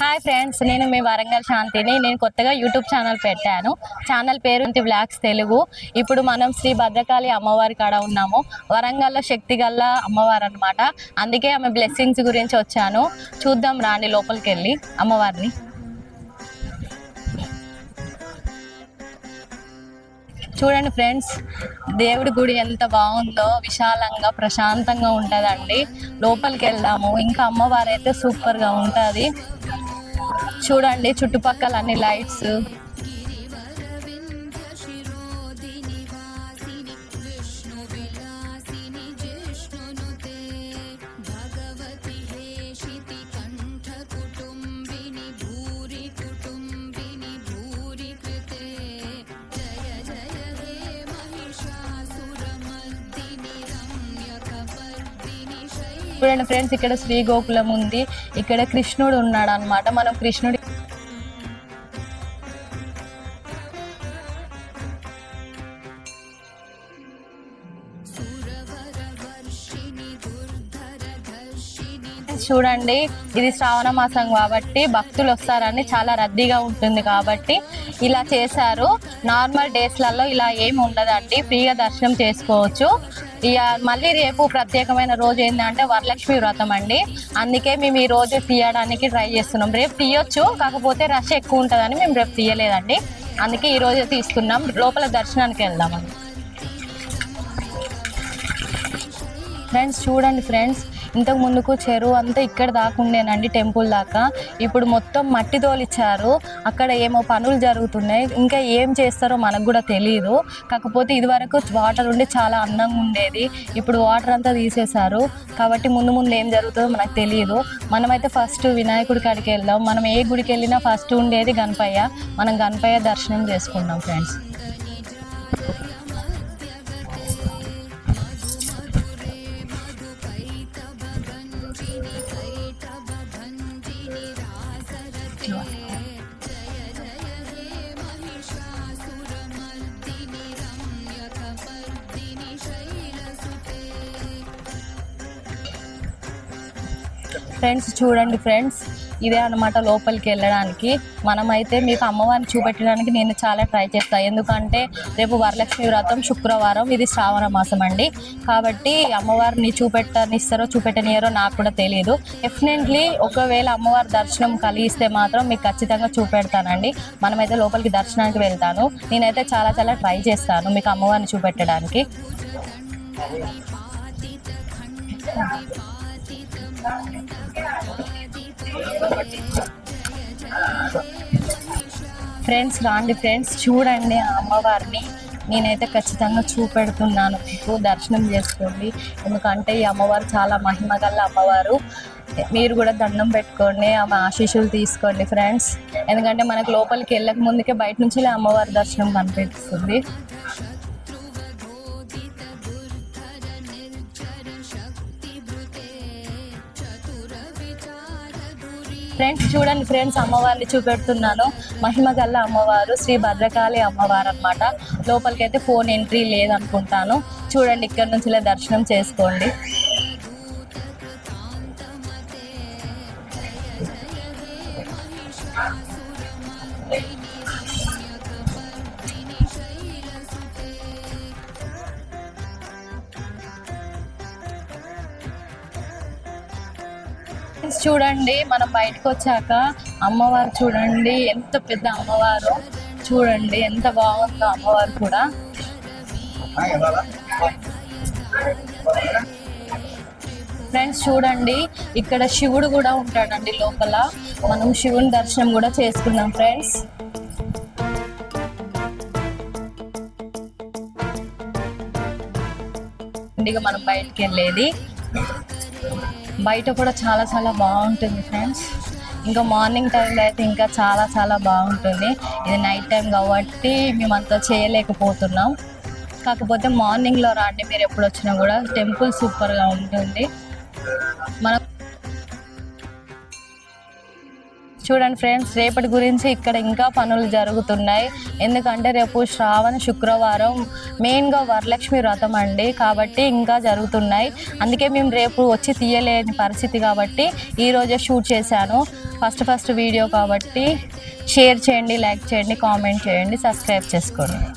Hi friends, నేను మీ వరంగల్ శాంతిని. నేను కొత్తగా యూట్యూబ్ ఛానల్ పెట్టాను. ఛానల్ పేరు వ్లాగ్స్ తెలుగు. ఇప్పుడు మనం శ్రీ భద్రకాళి అమ్మవారి కాడ ఉన్నాము. వరంగల్లో శక్తి గల్ల అమ్మవారు అనమాట. అందుకే ఆమె బ్లెస్సింగ్స్ గురించి వచ్చాను. చూద్దాం రాండి లోపలికి వెళ్ళి అమ్మవారిని. చూడండి ఫ్రెండ్స్, దేవుడి గుడి ఎంత బాగుందో, విశాలంగా ప్రశాంతంగా ఉంటుందండి. లోపలికి వెళ్దాము. ఇంకా అమ్మవారు అయితే సూపర్గా ఉంటుంది. చూడండి చుట్టుపక్కల అన్ని లైట్స్. చూడండి ఫ్రెండ్స్, ఇక్కడ శ్రీ గోకులం ఉంది. ఇక్కడ కృష్ణుడు ఉన్నాడు అనమాట. మనం కృష్ణుడి చూడండి, ఇది శ్రావణ మాసం కాబట్టి భక్తులు వస్తారని చాలా రద్దీగా ఉంటుంది కాబట్టి ఇలా చేశారు. నార్మల్ డేస్లలో ఇలా ఏమి ఉండదండి, ఫ్రీగా దర్శనం చేసుకోవచ్చు. ఇక మళ్ళీ రేపు ప్రత్యేకమైన రోజు ఏంటంటే వరలక్ష్మి వ్రతం అండి. అందుకే మేము ఈ రోజు తీయడానికి ట్రై చేస్తున్నాం. రేపు తీయొచ్చు, కాకపోతే రష్ ఎక్కువ ఉంటుందని మేము రేపు తీయలేదండి. అందుకే ఈ రోజు తీస్తున్నాం. లోపల దర్శనానికి వెళ్దామండి. ఫ్రెండ్స్ చూడండి ఫ్రెండ్స్, ఇంతకు ముందుకు చెరువు అంతా ఇక్కడ దాకా ఉండేనండి, టెంపుల్ దాకా. ఇప్పుడు మొత్తం మట్టి తోలిచ్చారు. అక్కడ ఏమో పనులు జరుగుతున్నాయి. ఇంకా ఏం చేస్తారో మనకు కూడా తెలియదు. కాకపోతే ఇదివరకు వాటర్ ఉండి చాలా అందంగా ఉండేది. ఇప్పుడు వాటర్ అంతా తీసేశారు కాబట్టి ముందు ముందు ఏం జరుగుతుందో మనకు తెలియదు. మనమైతే ఫస్ట్ వినాయకుడి కాడికి వెళ్దాం. మనం ఏ గుడికి వెళ్ళినా ఫస్ట్ ఉండేది గణపయ్య. మనం గణపయ్య దర్శనం చేసుకుందాం ఫ్రెండ్స్. ఫ్రెండ్స్ చూడండి ఫ్రెండ్స్, ఇదే అనమాట లోపలికి వెళ్ళడానికి. మనమైతే మీకు అమ్మవారిని చూపెట్టడానికి నేను చాలా ట్రై చేస్తాను. ఎందుకంటే రేపు వరలక్ష్మి వ్రతం శుక్రవారం, ఇది శ్రావణ మాసం అండి. కాబట్టి అమ్మవారిని చూపెట్టనిస్తారో చూపెట్టనియారో నాకు కూడా తెలియదు. డెఫినెట్లీ ఒకవేళ అమ్మవారి దర్శనం కలిగిస్తే మాత్రం మీకు ఖచ్చితంగా చూపెడతానండి. మనమైతే లోపలికి దర్శనానికి వెళ్తాను. నేనైతే చాలా చాలా ట్రై చేస్తాను మీకు అమ్మవారిని చూపెట్టడానికి. ఫ్రెండ్స్ రాండి ఫ్రెండ్స్, చూడండి ఆ అమ్మవారిని. నేనైతే ఖచ్చితంగా చూపెడుతున్నాను, మీకు దర్శనం చేసుకోండి. ఎందుకంటే ఈ అమ్మవారు చాలా మహిమ గల అమ్మవారు. మీరు కూడా దండం పెట్టుకోండి, ఆమె ఆశీస్సులు తీసుకోండి ఫ్రెండ్స్. ఎందుకంటే మనకు లోపలికి వెళ్ళక ముందుకే బయట నుంచి అమ్మవారి దర్శనం కనిపిస్తుంది. ఫ్రెండ్స్ చూడండి ఫ్రెండ్స్, అమ్మవారిని చూపెడుతున్నాను. మహిమ గల్ల అమ్మవారు శ్రీ భద్రకాళి అమ్మవారు అనమాట. లోపలికి అయితే ఫోన్ ఎంట్రీ లేదనుకుంటాను. చూడండి, ఇక్కడ నుంచి దర్శనం చేసుకోండి. చూడండి, మనం బయటకు వచ్చాక అమ్మవారు చూడండి ఎంత పెద్ద అమ్మవారు. చూడండి ఎంత బాగుందో అమ్మవారు కూడా. ఫ్రెండ్స్ చూడండి, ఇక్కడ శివుడు కూడా ఉంటాడండి లోపల. మనం శివుని దర్శనం కూడా చేసుకున్నాం ఫ్రెండ్స్. ఇక మనం బయటకు వెళ్ళేది. బయట కూడా చాలా చాలా బాగుంటుంది ఫ్రెండ్స్. ఇంకా మార్నింగ్ టైంలో అయితే ఇంకా చాలా చాలా బాగుంటుంది. ఇది నైట్ టైం కాబట్టి మేమంతా చేయలేకపోతున్నాం. కాకపోతే మార్నింగ్లో రాండి, మీరు ఎప్పుడు వచ్చినా కూడా టెంపుల్ సూపర్గా ఉంటుంది. మనం చూడండి ఫ్రెండ్స్, రేపటి గురించి ఇక్కడ ఇంకా పనులు జరుగుతున్నాయి. ఎందుకంటే రేపు శ్రావణ శుక్రవారం, మెయిన్గా వరలక్ష్మి వ్రతం అండి, కాబట్టి ఇంకా జరుగుతున్నాయి. అందుకే మేము రేపు వచ్చి తీయలేని పరిస్థితి కాబట్టి ఈరోజే షూట్ చేశాను. ఫస్ట్ వీడియో కాబట్టి షేర్ చేయండి, లైక్ చేయండి, కామెంట్ చేయండి, సబ్స్క్రైబ్ చేసుకోండి.